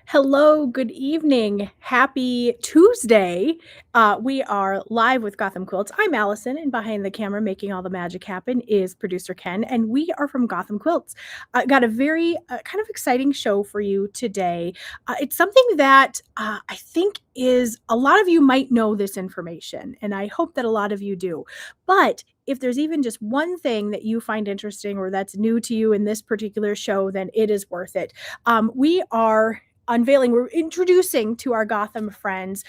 Hello, good evening. Happy Tuesday. We are live with Gotham Quilts. I'm Allison, and behind the camera making all the magic happen is producer Ken, and we are from Gotham Quilts. Got a very kind of exciting show for you today. It's something that I think is a lot of you might know this information, and I hope that a lot of you do. But if there's even just one thing that you find interesting or that's new to you in this particular show, then it is worth it. We're introducing to our Gotham friends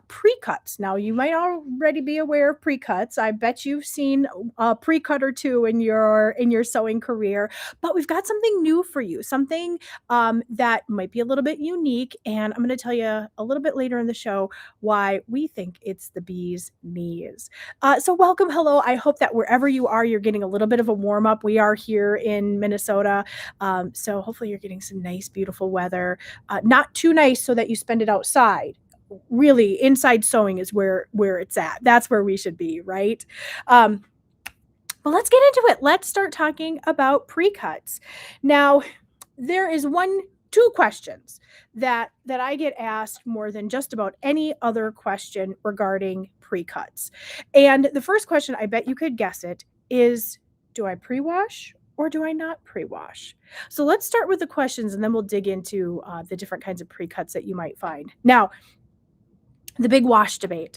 precuts. Now, you might already be aware of precuts. I bet you've seen a precut or two in your sewing career, but we've got something new for you, something that might be a little bit unique, and I'm going to tell you a little bit later in the show why we think it's the bee's knees. So welcome, hello. I hope that wherever you are, you're getting a little bit of a warm up. We are here in Minnesota, so hopefully you're getting some nice, beautiful weather. Not too nice so that you spend it outside. Really, inside sewing is where it's at. That's where we should be, right? But let's get into it. Let's start talking about precuts. Now, there is two questions that I get asked more than just about any other question regarding precuts. And the first question, I bet you could guess it, is do I pre-wash or do I not pre-wash? So let's start with the questions and then we'll dig into the different kinds of precuts that you might find. Now, the big wash debate.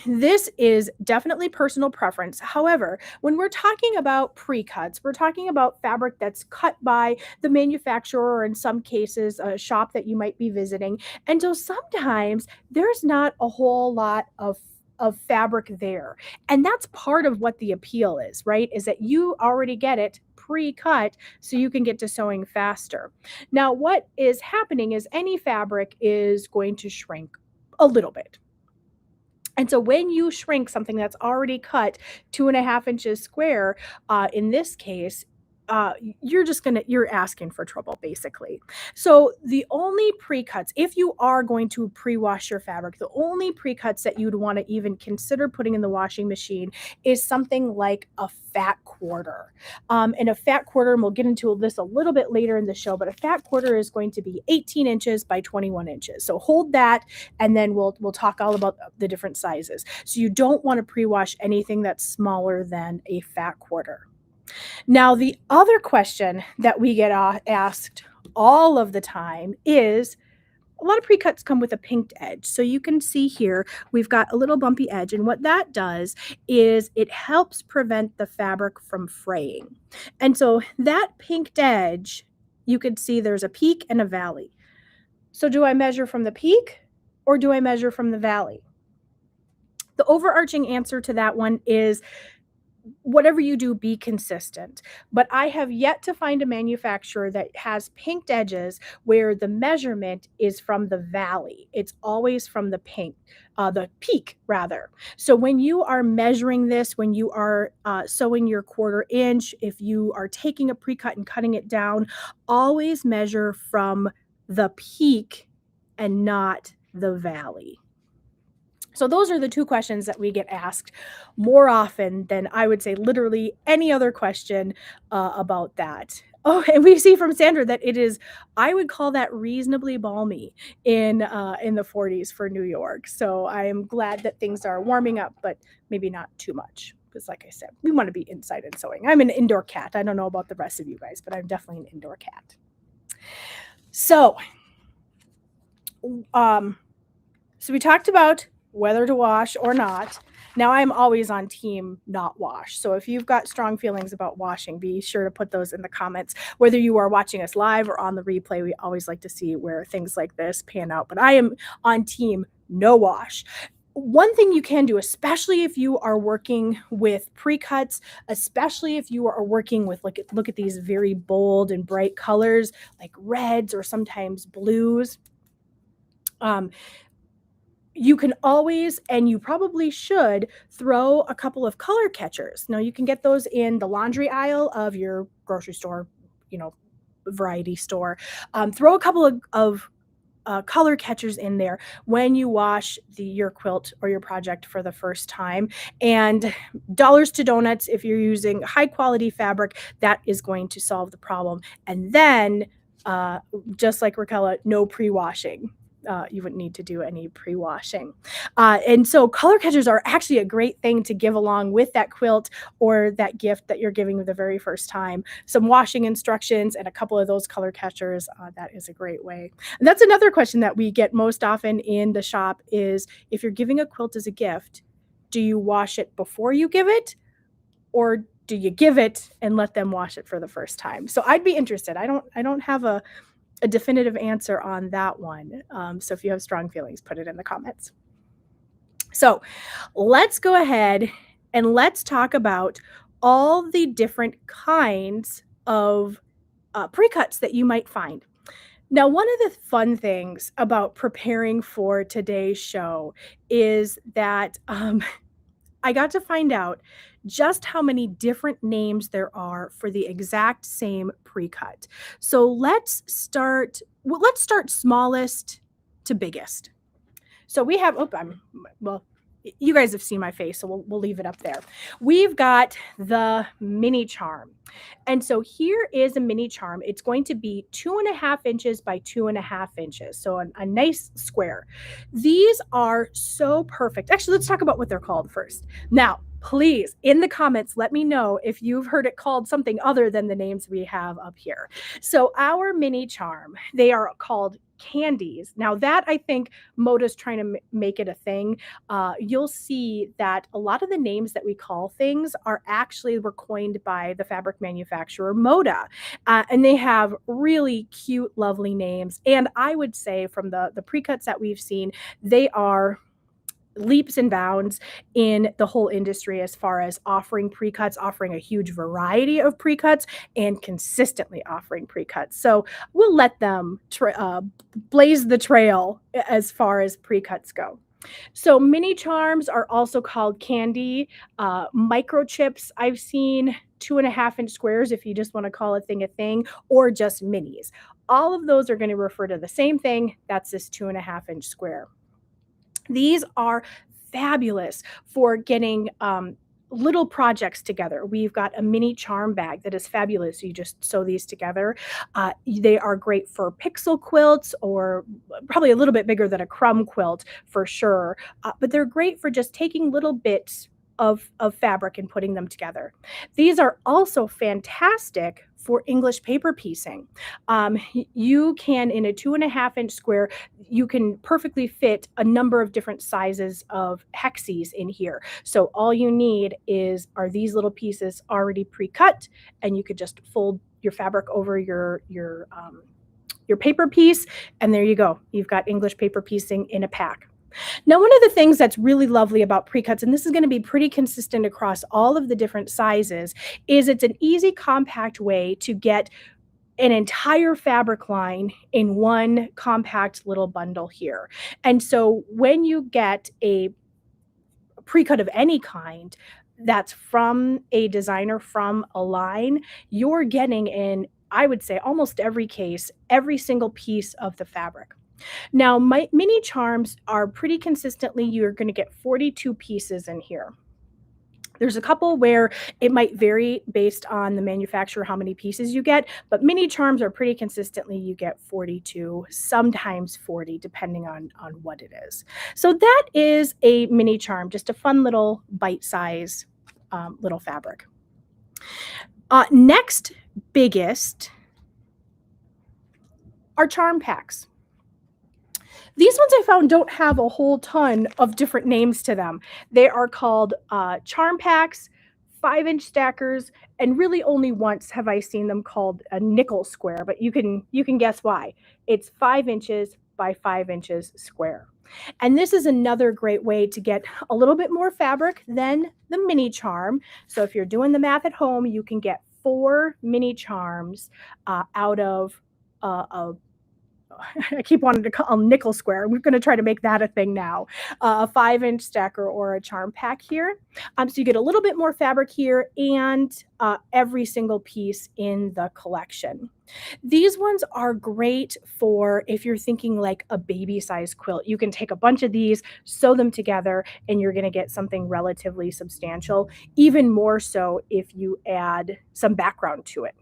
This is definitely personal preference. However, when we're talking about precuts, we're talking about fabric that's cut by the manufacturer, or in some cases, a shop that you might be visiting. And so sometimes there's not a whole lot of fabric there. And that's part of what the appeal is, right? Is that you already get it pre-cut so you can get to sewing faster. Now, what is happening is any fabric is going to shrink a little bit. And so when you shrink something that's already cut 2.5 inches square, in this case, you're asking for trouble basically. So the only pre-cuts, if you are going to pre-wash your fabric, the only pre-cuts that you'd want to even consider putting in the washing machine is something like a fat quarter. And a fat quarter, and we'll get into this a little bit later in the show, but a fat quarter is going to be 18 inches by 21 inches. So hold that, and then we'll talk all about the different sizes. So you don't want to pre-wash anything that's smaller than a fat quarter. Now, the other question that we get asked all of the time is a lot of precuts come with a pinked edge. So you can see here, we've got a little bumpy edge. And what that does is it helps prevent the fabric from fraying. And so that pinked edge, you can see there's a peak and a valley. So do I measure from the peak or do I measure from the valley? The overarching answer to that one is whatever you do, be consistent. But I have yet to find a manufacturer that has pinked edges where the measurement is from the valley. It's always from the peak rather. So when you are measuring this, when you are sewing your 1/4 inch, if you are taking a precut and cutting it down, always measure from the peak and not the valley. So those are the two questions that we get asked more often than I would say literally any other question about that. Oh, and we see from Sandra that it is, I would call that reasonably balmy in the 40s for New York. So I am glad that things are warming up, but maybe not too much. Because like I said, we want to be inside and sewing. I'm an indoor cat. I don't know about the rest of you guys, but I'm definitely an indoor cat. So we talked about whether to wash or not. Now, I'm always on team not wash. So if you've got strong feelings about washing, be sure to put those in the comments. Whether you are watching us live or on the replay, we always like to see where things like this pan out. But I am on team no wash. One thing you can do, especially if you are working with precuts, especially if you are working with, look at these very bold and bright colors like reds or sometimes blues. You can always, and you probably should, throw a couple of color catchers. Now, you can get those in the laundry aisle of your grocery store, variety store. Throw a couple of color catchers in there when you wash your quilt or your project for the first time. And dollars to donuts, if you're using high quality fabric, that is going to solve the problem. And then Just like Raquella, no pre-washing. You wouldn't need to do any pre-washing. And so color catchers are actually a great thing to give along with that quilt or that gift that you're giving the very first time. Some washing instructions and a couple of those color catchers, that is a great way. And that's another question that we get most often in the shop is if you're giving a quilt as a gift, do you wash it before you give it? Or do you give it and let them wash it for the first time? So I'd be interested. I don't have a definitive answer on that one. So if you have strong feelings, put it in the comments. So let's go ahead and let's talk about all the different kinds of precuts that you might find. Now, one of the fun things about preparing for today's show is that I got to find out just how many different names there are for the exact same precut. So let's start smallest to biggest. So we have, well, you guys have seen my face, so we'll leave it up there. We've got the mini charm. And so here is a mini charm. It's going to be 2.5 inches by 2.5 inches. So a nice square. These are so perfect. Actually, let's talk about what they're called first. Now, please, in the comments, let me know if you've heard it called something other than the names we have up here. So our mini charm, they are called candies. Now that I think Moda's trying to make it a thing. You'll see that a lot of the names that we call things are actually were coined by the fabric manufacturer Moda. And they have really cute, lovely names. And I would say from the precuts that we've seen, they are leaps and bounds in the whole industry as far as offering precuts, offering a huge variety of precuts, and consistently offering precuts. So we'll let them blaze the trail as far as precuts go. So mini charms are also called candy. Microchips, I've seen 2.5 inch squares if you just want to call a thing, or just minis. All of those are going to refer to the same thing. That's this 2.5 inch square. These are fabulous for getting little projects together. We've got a mini charm bag that is fabulous. You just sew these together. They are great for pixel quilts, or probably a little bit bigger than a crumb quilt for sure. But they're great for just taking little bits of fabric and putting them together. These are also fantastic for English paper piecing. You can, in a 2.5 inch square, you can perfectly fit a number of different sizes of hexes in here. So all you need are these little pieces already pre-cut, and you could just fold your fabric over your paper piece, and there you go. You've got English paper piecing in a pack. Now, one of the things that's really lovely about precuts, and this is going to be pretty consistent across all of the different sizes, is it's an easy, compact way to get an entire fabric line in one compact little bundle here. And so when you get a precut of any kind that's from a designer, from a line, you're getting in, I would say, almost every case, every single piece of the fabric. Now, my mini charms are pretty consistently, you're going to get 42 pieces in here. There's a couple where it might vary based on the manufacturer how many pieces you get, but mini charms are pretty consistently, you get 42, sometimes 40, depending on what it is. So that is a mini charm, just a fun little bite-size little fabric. Next biggest are charm packs. These ones I found don't have a whole ton of different names to them. They are called charm packs, 5-inch stackers, and really only once have I seen them called a nickel square, but you can guess why. It's 5 inches by 5 inches square. And this is another great way to get a little bit more fabric than the mini charm. So if you're doing the math at home, you can get 4 mini charms out of I keep wanting to call them nickel square. We're going to try to make that a thing now. A 5-inch stacker or a charm pack here. So you get a little bit more fabric here, and every single piece in the collection. These ones are great for if you're thinking like a baby size quilt. You can take a bunch of these, sew them together, and you're going to get something relatively substantial, even more so if you add some background to it.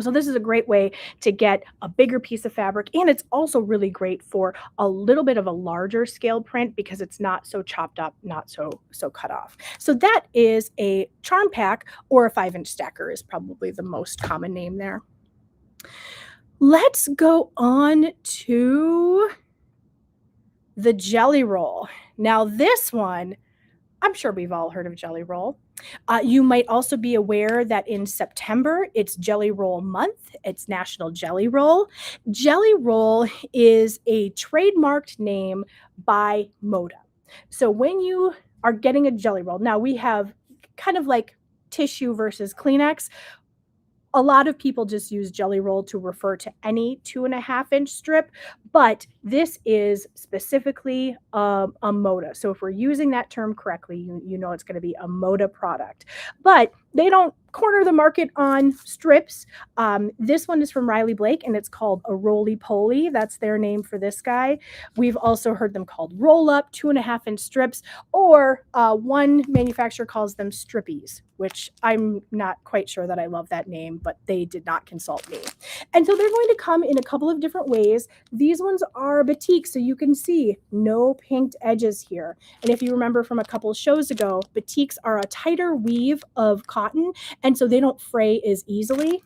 So this is a great way to get a bigger piece of fabric, and it's also really great for a little bit of a larger scale print because it's not so chopped up, not so cut off. So that is a charm pack, or a 5-inch stacker is probably the most common name there. Let's go on to the jelly roll. Now this one, I'm sure we've all heard of Jelly Roll. You might also be aware that in September, it's Jelly Roll Month. It's National Jelly Roll. Jelly Roll is a trademarked name by Moda. So when you are getting a Jelly Roll, now we have kind of like tissue versus Kleenex. A lot of people just use Jelly Roll to refer to any 2.5-inch strip, but this is specifically a Moda. So if we're using that term correctly, you know it's going to be a Moda product. But they don't corner the market on strips. This one is from Riley Blake, and it's called a Roly Poly. That's their name for this guy. We've also heard them called roll up 2.5-inch strips, or one manufacturer calls them strippies, which I'm not quite sure that I love that name, but they did not consult me. And so they're going to come in a couple of different ways. These ones are batik, so you can see no pinked edges here. And if you remember from a couple of shows ago, batiks are a tighter weave of cotton, and so they don't fray as easily.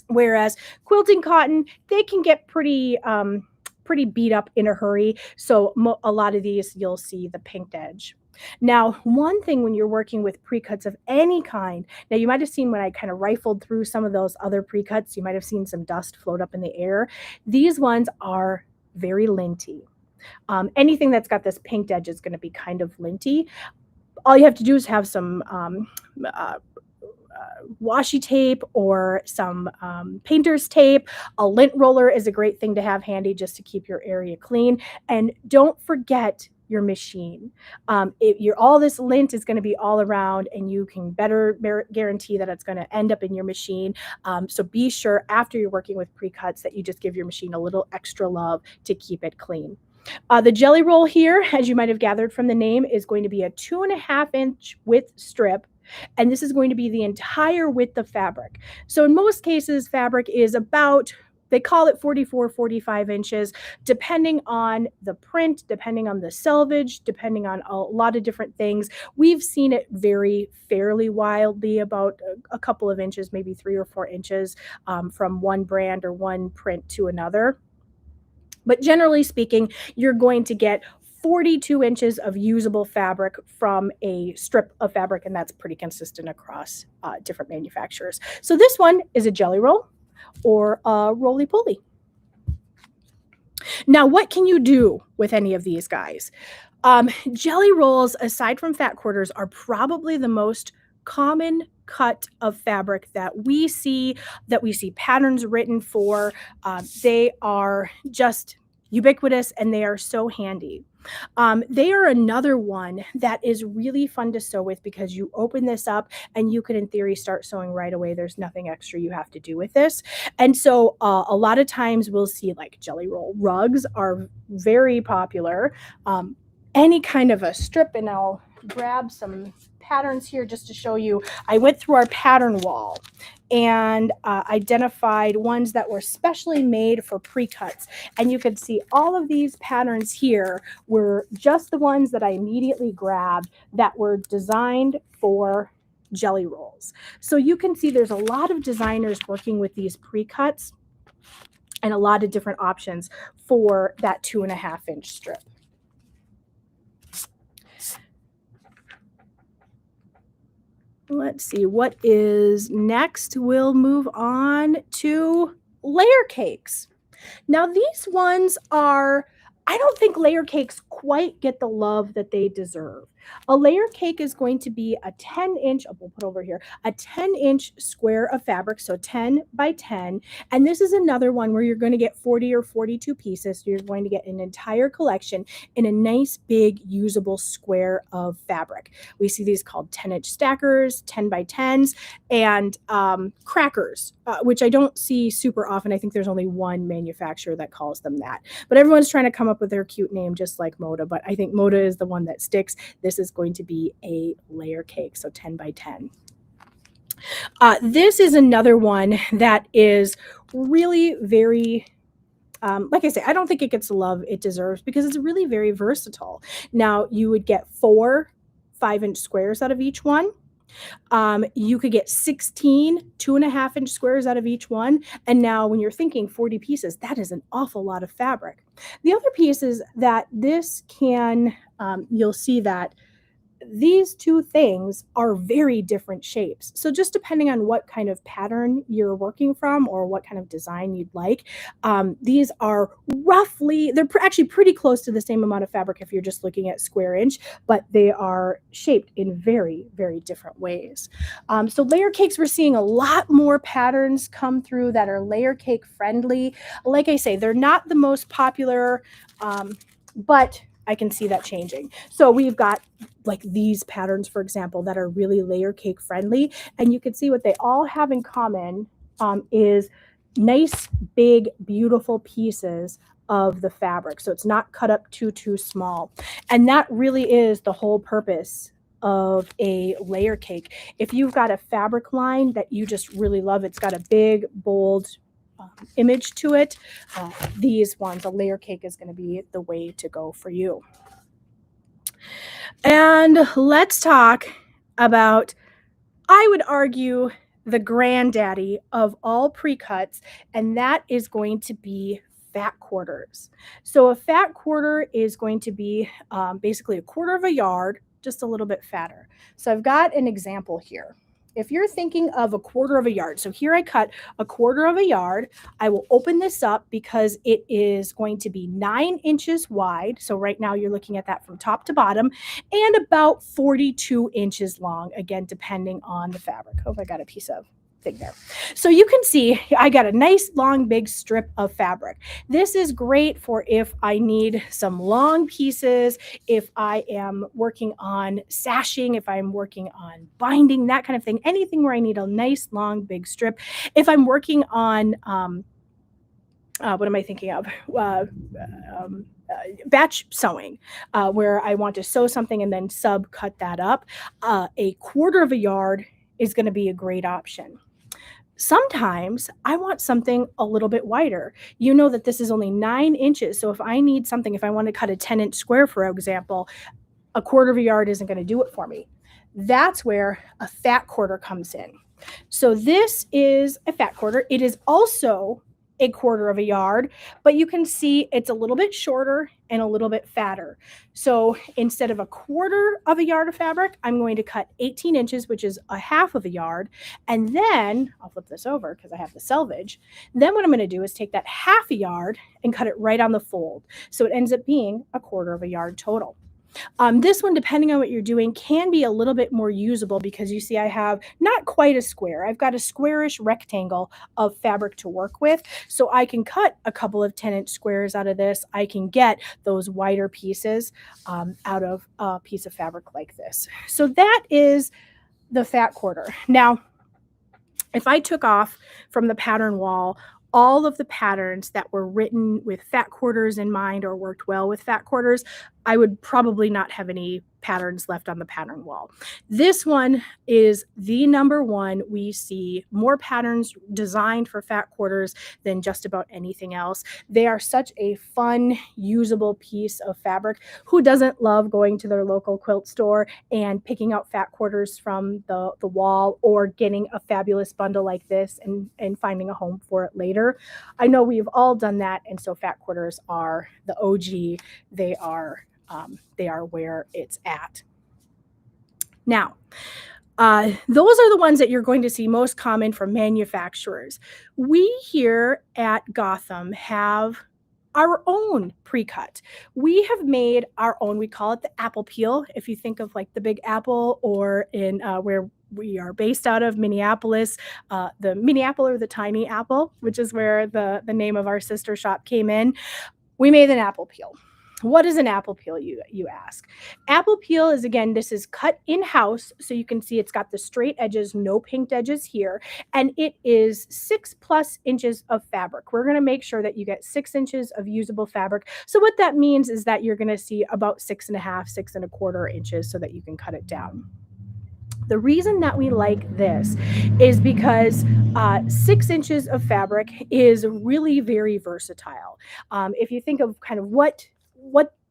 Whereas quilting cotton, they can get pretty beat up in a hurry. So a lot of these, you'll see the pinked edge. Now, one thing when you're working with precuts of any kind, now you might have seen when I kind of rifled through some of those other precuts, you might have seen some dust float up in the air. These ones are very linty. Anything that's got this pinked edge is going to be kind of linty. All you have to do is have some washi tape or some painter's tape. A lint roller is a great thing to have handy just to keep your area clean. And don't forget your machine. All this lint is going to be all around, and you can better guarantee that it's going to end up in your machine. So be sure after you're working with precuts that you just give your machine a little extra love to keep it clean. The jelly roll here, as you might have gathered from the name, is going to be a 2.5-inch width strip, and this is going to be the entire width of fabric. So in most cases, fabric is about, they call it 44, 45 inches, depending on the print, depending on the selvage, depending on a lot of different things. We've seen it vary fairly wildly, about a couple of inches, maybe 3 or 4 inches from one brand or one print to another. But generally speaking, you're going to get 42 inches of usable fabric from a strip of fabric, and that's pretty consistent across different manufacturers. So this one is a jelly roll or a roly-poly. Now, what can you do with any of these guys? Jelly rolls, aside from fat quarters, are probably the most common cut of fabric that we see patterns written for. They are just ubiquitous, and they are so handy. They are another one that is really fun to sew with because you open this up and you can, in theory, start sewing right away. There's nothing extra you have to do with this. And so a lot of times we'll see like jelly roll rugs are very popular. Any kind of a strip, and I'll grab some patterns here just to show you. I went through our pattern wall and identified ones that were specially made for pre-cuts. And you can see all of these patterns here were just the ones that I immediately grabbed that were designed for jelly rolls. So you can see there's a lot of designers working with these pre-cuts and a lot of different options for that 2.5-inch strip. Let's see what is next. We'll move on to layer cakes. Now these ones are, I don't think layer cakes quite get the love that they deserve. A layer cake is going to be a 10-inch, we'll put over here, a 10-inch square of fabric, so 10 by 10. And this is another one where you're going to get 40 or 42 pieces. So you're going to get an entire collection in a nice big usable square of fabric. We see these called 10-inch stackers, 10 by 10s, and crackers, which I don't see super often. I think there's only one manufacturer that calls them that. But everyone's trying to come up with their cute name just like Moda, but I think Moda is the one that sticks. This is going to be a layer cake, so 10 by 10. This is another one that is really very, like I say, I don't think it gets the love it deserves because it's really very versatile. Now, you would get 4 5-inch squares out of each one. You could get 16 2.5-inch squares out of each one. And now, when you're thinking 40 pieces, that is an awful lot of fabric. The other piece is that this can, you'll see that these two things are very different shapes. So just depending on what kind of pattern you're working from or what kind of design you'd like, these are roughly, they're actually pretty close to the same amount of fabric if you're just looking at square inch, but they are shaped in very, very different ways. So layer cakes, we're seeing a lot more patterns come through that are layer cake friendly. Like I say, they're not the most popular, but I can see that changing. So we've got like these patterns, for example, that are really layer cake friendly. And you can see what they all have in common is nice, big, beautiful pieces of the fabric. So it's not cut up too small. And that really is the whole purpose of a layer cake. If you've got a fabric line that you just really love, it's got a big, bold image to it, these ones, a layer cake is going to be the way to go for you. And let's talk about, I would argue, the granddaddy of all precuts, and that is going to be fat quarters. So a fat quarter is going to be basically a quarter of a yard, just a little bit fatter. So I've got an example here. If you're thinking of a quarter of a yard, so here I cut a quarter of a yard. I will open this up because it is going to be 9 inches wide. So right now you're looking at that from top to bottom, and about 42 inches long, again, depending on the fabric. Hope I got a piece of thing there. So you can see I got a nice long big strip of fabric. This is great for if I need some long pieces, if I am working on sashing, if I'm working on binding, that kind of thing, anything where I need a nice long big strip. If I'm working on what am I thinking of? Batch sewing, where I want to sew something and then sub cut that up. A quarter of a yard is going to be a great option. Sometimes I want something a little bit wider. You know that this is only 9 inches. So if I need something, if I want to cut a 10-inch square, for example, a quarter of a yard isn't going to do it for me. That's where a fat quarter comes in. So this is a fat quarter. It is also a quarter of a yard, but you can see it's a little bit shorter and a little bit fatter. So instead of a quarter of a yard of fabric, I'm going to cut 18 inches, which is a half of a yard. And then I'll flip this over because I have the selvage. Then what I'm going to do is take that half a yard and cut it right on the fold. So it ends up being a quarter of a yard total. This one, depending on what you're doing, can be a little bit more usable because you see I have not quite a square. I've got a squarish rectangle of fabric to work with. So I can cut a couple of 10-inch squares out of this. I can get those wider pieces out of a piece of fabric like this. So that is the fat quarter. Now, if I took off from the pattern wall all of the patterns that were written with fat quarters in mind or worked well with fat quarters, I would probably not have any patterns left on the pattern wall. This one is the number one. We see more patterns designed for fat quarters than just about anything else. They are such a fun, usable piece of fabric. Who doesn't love going to their local quilt store and picking out fat quarters from the wall, or getting a fabulous bundle like this and finding a home for it later? I know we've all done that, and so fat quarters are the OG. They are where it's at. Now, those are the ones that you're going to see most common from manufacturers. We here at Gotham have our own pre-cut. We have made our own. We call it the apple peel. If you think of like the Big Apple, or in where we are based out of, Minneapolis, the mini apple or the tiny apple, which is where the name of our sister shop came in. We made an apple peel. What is an apple peel, you ask? Apple peel is, again, this is cut in-house, so you can see it's got the straight edges, no pinked edges here, and it is 6+ inches of fabric. We're going to make sure that you get 6 inches of usable fabric. So what that means is that you're going to see about 6.5, 6 1/4 inches so that you can cut it down. The reason that we like this is because 6 inches of fabric is really very versatile. If you think of kind of what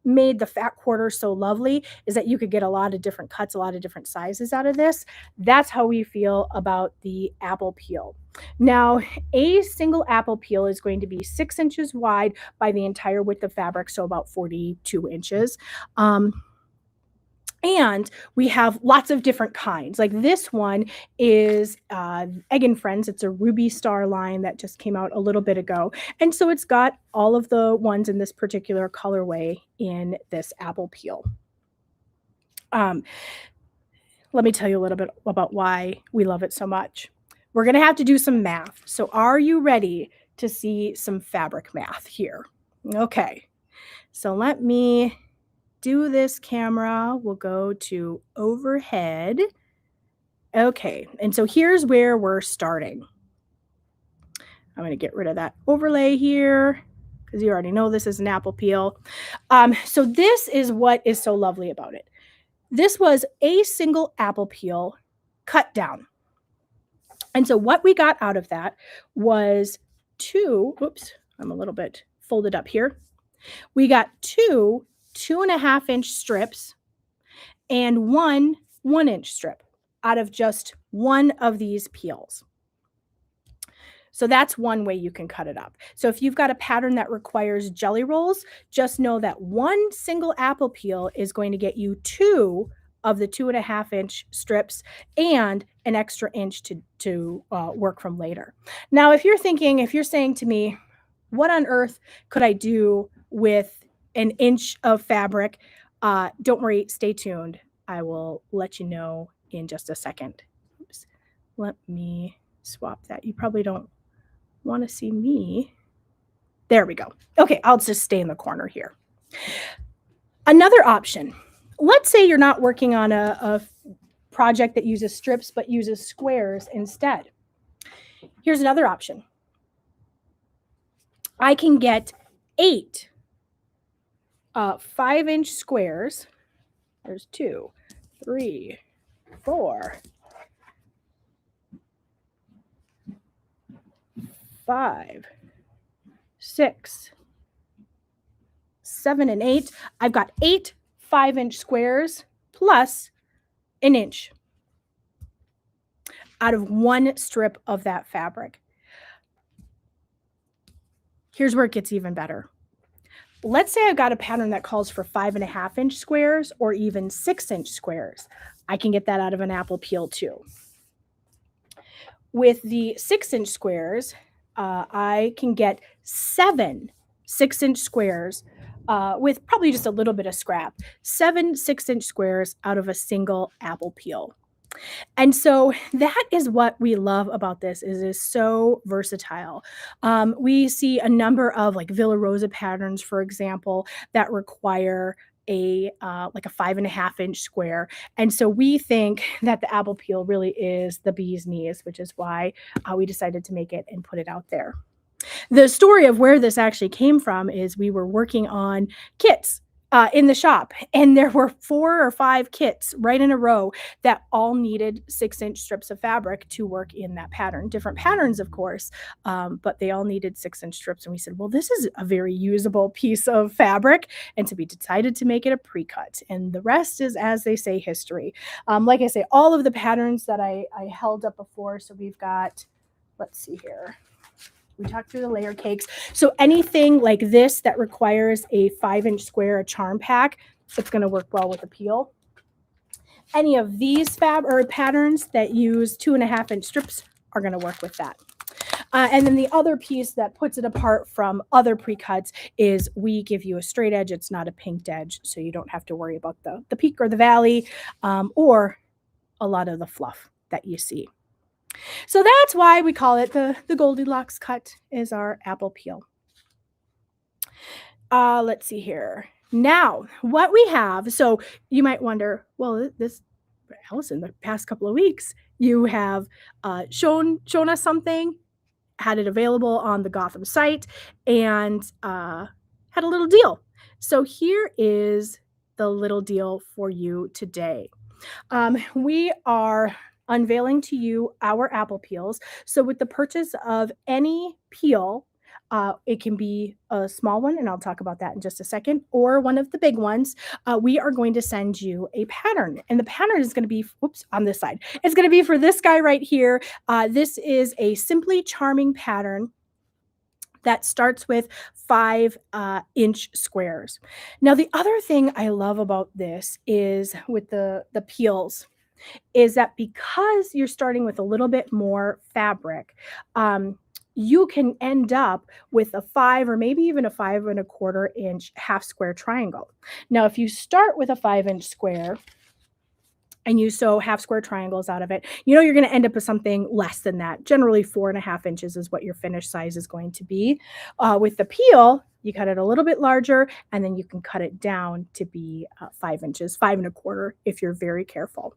made the fat quarter so lovely is that you could get a lot of different cuts, a lot of different sizes out of this. That's how we feel about the apple peel. Now, a single apple peel is going to be 6 inches wide by the entire width of fabric, so about 42 inches. Um, and we have lots of different kinds. Like this one is Egg and Friends. It's a Ruby Star line that just came out a little bit ago. And so it's got all of the ones in this particular colorway in this apple peel. Um, Let me tell you a little bit about why we love it so much. We're going to have to do some math. So are you ready to see some fabric math here? Okay. So let me do this camera. We'll go to overhead. Okay, and so here's where we're starting. I'm going to get rid of that overlay here because you already know this is an apple peel. So this is what is so lovely about it. This was a single apple peel cut down. And so what we got out of that was oops, I'm a little bit folded up here. We got two 2.5-inch strips and one 1-inch strip out of just one of these peels. So that's one way you can cut it up. So if you've got a pattern that requires jelly rolls, just know that one single apple peel is going to get you two of the 2.5-inch strips and an extra inch to work from later. Now, if you're saying to me, what on earth could I do with an inch of fabric? Don't worry, stay tuned. I will let you know in just a second. Oops. Let me swap that. You probably don't want to see me. There we go. Okay, I'll just stay in the corner here. Another option. Let's say you're not working on a project that uses strips but uses squares instead. Here's another option. I can get 8 5-inch squares. There's 2, 3, 4, 5, 6, 7, and 8. I've got 8 5-inch squares plus an inch out of one strip of that fabric. Here's where it gets even better. Let's say I've got a pattern that calls for 5.5-inch squares or even 6-inch squares. I can get that out of an apple peel too. With the 6-inch squares, I can get 7 6-inch squares with probably just a little bit of scrap. 7 6-inch squares out of a single apple peel. And so that is what we love about this is it's so versatile. We see a number of like Villa Rosa patterns, for example, that require like a 5.5-inch square. And so we think that the apple peel really is the bee's knees, which is why we decided to make it and put it out there. The story of where this actually came from is we were working on kits in the shop, and there were 4 or 5 kits right in a row that all needed 6-inch strips of fabric to work in that pattern. Different patterns, of course, but they all needed 6-inch strips. And we said, well, this is a very usable piece of fabric. And so we decided to make it a pre-cut. And the rest is, as they say, history. Like I say, all of the patterns that I held up before. So we've got, let's see here. We talked through the layer cakes. So anything like this that requires a 5-inch square, a charm pack, it's going to work well with a peel. Any of these patterns that use 2.5-inch strips are going to work with that. And then the other piece that puts it apart from other pre-cuts is we give you a straight edge. It's not a pinked edge, so you don't have to worry about the peak or the valley or a lot of the fluff that you see. So that's why we call it the Goldilocks cut is our apple peel. Let's see here. Now, what we have, so you might wonder, well, Allison, the past couple of weeks, you have shown us something, had it available on the Gotham site, and had a little deal. So here is the little deal for you today. We are unveiling to you our apple peels. So, with the purchase of any peel, it can be a small one, and I'll talk about that in just a second, or one of the big ones. We are going to send you a pattern, and the pattern is going to be, whoops, on this side. It's going to be for this guy right here. This is a Simply Charming pattern that starts with 5-inch squares. Now, the other thing I love about this is with the peels is that because you're starting with a little bit more fabric, you can end up with a 5 or maybe even a 5 1/4 inch half square triangle. Now, if you start with a 5-inch square and you sew half square triangles out of it, you know you're going to end up with something less than that. Generally, 4.5 inches is what your finished size is going to be. With the peel, you cut it a little bit larger, and then you can cut it down to be 5 inches, 5 1/4 if you're very careful.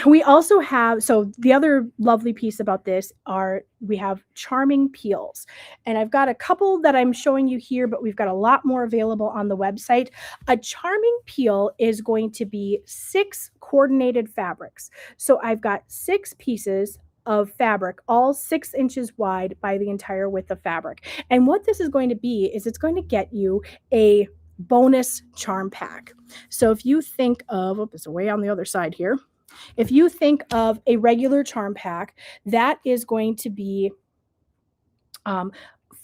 We also have, so the other lovely piece about this are we have charming peels. And I've got a couple that I'm showing you here, but we've got a lot more available on the website. A charming peel is going to be 6 coordinated fabrics. So I've got 6 pieces of fabric, all 6 inches wide by the entire width of fabric. And what this is going to be is it's going to get you a bonus charm pack. So if you think of, oh, it's way on the other side here. If you think of a regular charm pack, that is going to be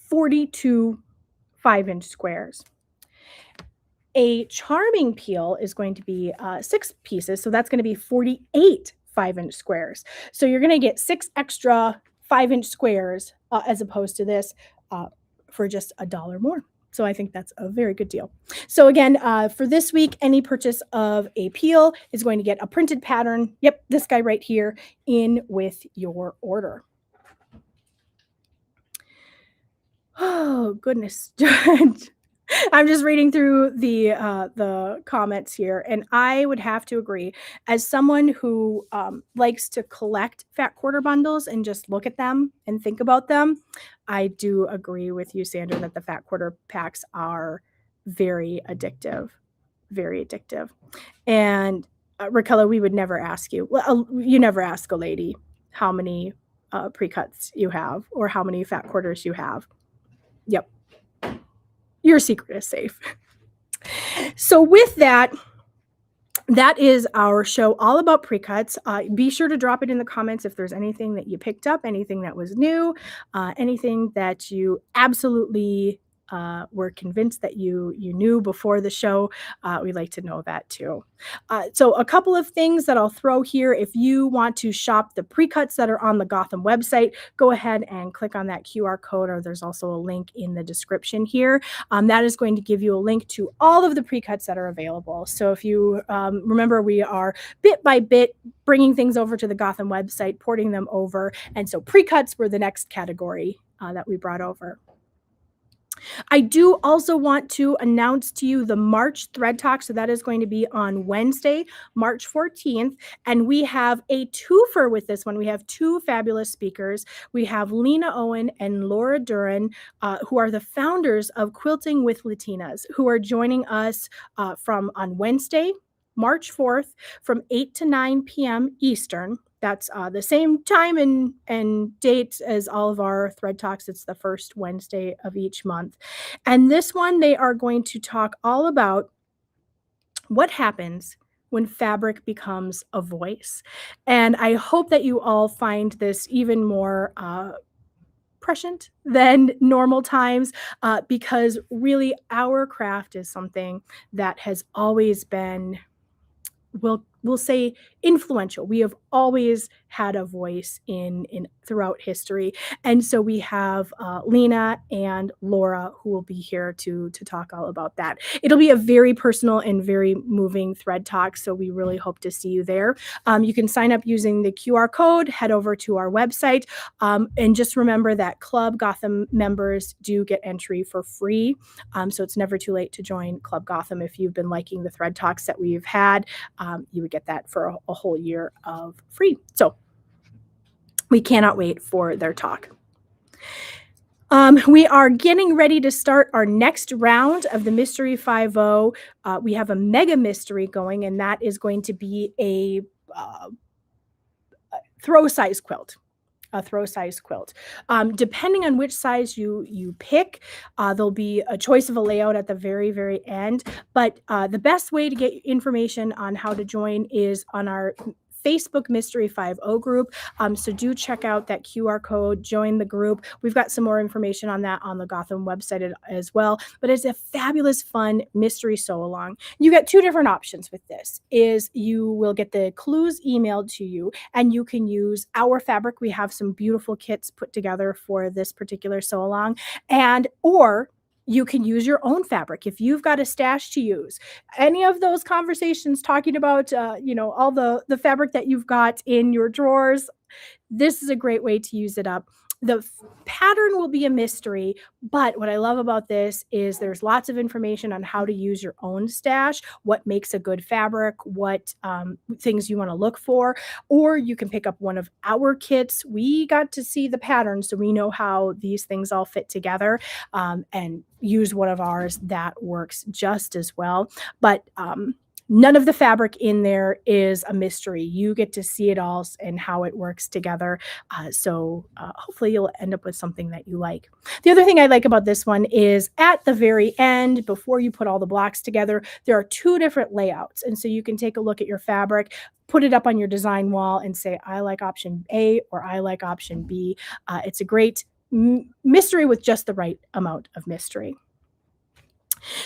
42 5-inch squares. A charming peel is going to be 6 pieces, so that's going to be 48 5-inch squares. So you're going to get 6 extra 5-inch squares as opposed to this for just $1 more. So I think that's a very good deal. So again, for this week, any purchase of a peel is going to get a printed pattern. Yep, this guy right here in with your order. Oh, goodness. I'm just reading through the comments here, and I would have to agree. As someone who likes to collect fat quarter bundles and just look at them and think about them, I do agree with you, Sandra, that the fat quarter packs are very addictive, very addictive. And Raquel, we would never ask you. Well, you never ask a lady how many precuts you have or how many fat quarters you have. Yep. Your secret is safe. So with that, that is our show all about precuts. Be sure to drop it in the comments if there's anything that you picked up, anything that was new, anything that you absolutely were convinced that you knew before the show. We'd like to know that too. So a couple of things that I'll throw here. If you want to shop the precuts that are on the Gotham website, go ahead and click on that QR code, or there's also a link in the description here. That is going to give you a link to all of the precuts that are available. So if you remember, we are bit by bit bringing things over to the Gotham website, porting them over. And so precuts were the next category that we brought over. I do also want to announce to you the March Thread Talk. So that is going to be on Wednesday, March 14th. And we have a twofer with this one. We have 2 fabulous speakers. We have Lena Owen and Laura Duran, who are the founders of Quilting with Latinas, who are joining us from on Wednesday, March 4th, from 8 to 9 p.m. Eastern. That's the same time and date as all of our Thread Talks. It's the first Wednesday of each month. And this one, they are going to talk all about what happens when fabric becomes a voice. And I hope that you all find this even more prescient than normal times, because really our craft is something that has always been, we'll say, influential. We have always had a voice in throughout history. And so we have Lena and Laura who will be here to talk all about that. It'll be a very personal and very moving Thread Talk, so we really hope to see you there. You can sign up using the QR code, head over to our website, and just remember that Club Gotham members do get entry for free. So it's never too late to join Club Gotham. If you've been liking the Thread Talks that we've had, you would get that for a whole year of free. So we cannot wait for their talk. We are getting ready to start our next round of the Mystery 50. We have a mega mystery going, and that is going to be a uh, throw size quilt. A throw size quilt. Depending on which size you pick, there'll be a choice of a layout at the very end. But the best way to get information on how to join is on our Facebook Mystery 50 group. So do check out that QR code, join the group. We've got some more information on that on the Gotham website as well. But it's a fabulous, fun mystery sew along. You get two different options with this. Is you will get the clues emailed to you, and you can use our fabric. We have some beautiful kits put together for this particular sew along, and or you can use your own fabric if you've got a stash to use. Any of those conversations talking about, all the fabric that you've got in your drawers, this is a great way to use it up. The pattern will be a mystery, but what I love about this is there's lots of information on how to use your own stash, what makes a good fabric, what things you want to look for, or you can pick up one of our kits. We got to see the pattern, so we know how these things all fit together, and use one of ours that works just as well. But none of the fabric in there is a mystery. You get to see it all and how it works together. So hopefully you'll end up with something that you like. The other thing I like about this one is at the very end, before you put all the blocks together, there are two different layouts. And so you can take a look at your fabric, put it up on your design wall and say, I like option A or I like option B. It's a great mystery with just the right amount of mystery.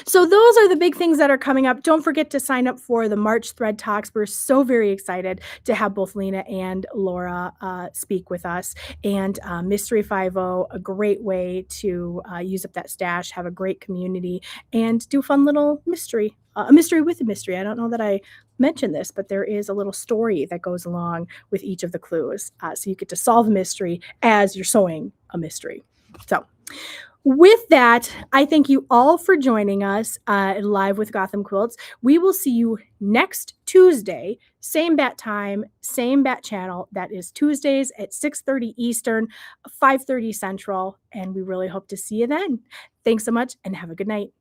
So those are the big things that are coming up. Don't forget to sign up for the March Thread Talks. We're so very excited to have both Lena and Laura speak with us. And Mystery 50, a great way to use up that stash, have a great community, and do a fun little mystery. A mystery with a mystery. I don't know that I mentioned this, but there is a little story that goes along with each of the clues. So you get to solve a mystery as you're sewing a mystery. So with that, I thank you all for joining us live with Gotham Quilts. We will see you next Tuesday, same bat time, same bat channel. That is Tuesdays at 6:30 Eastern, 5:30 Central, and we really hope to see you then. Thanks so much and have a good night.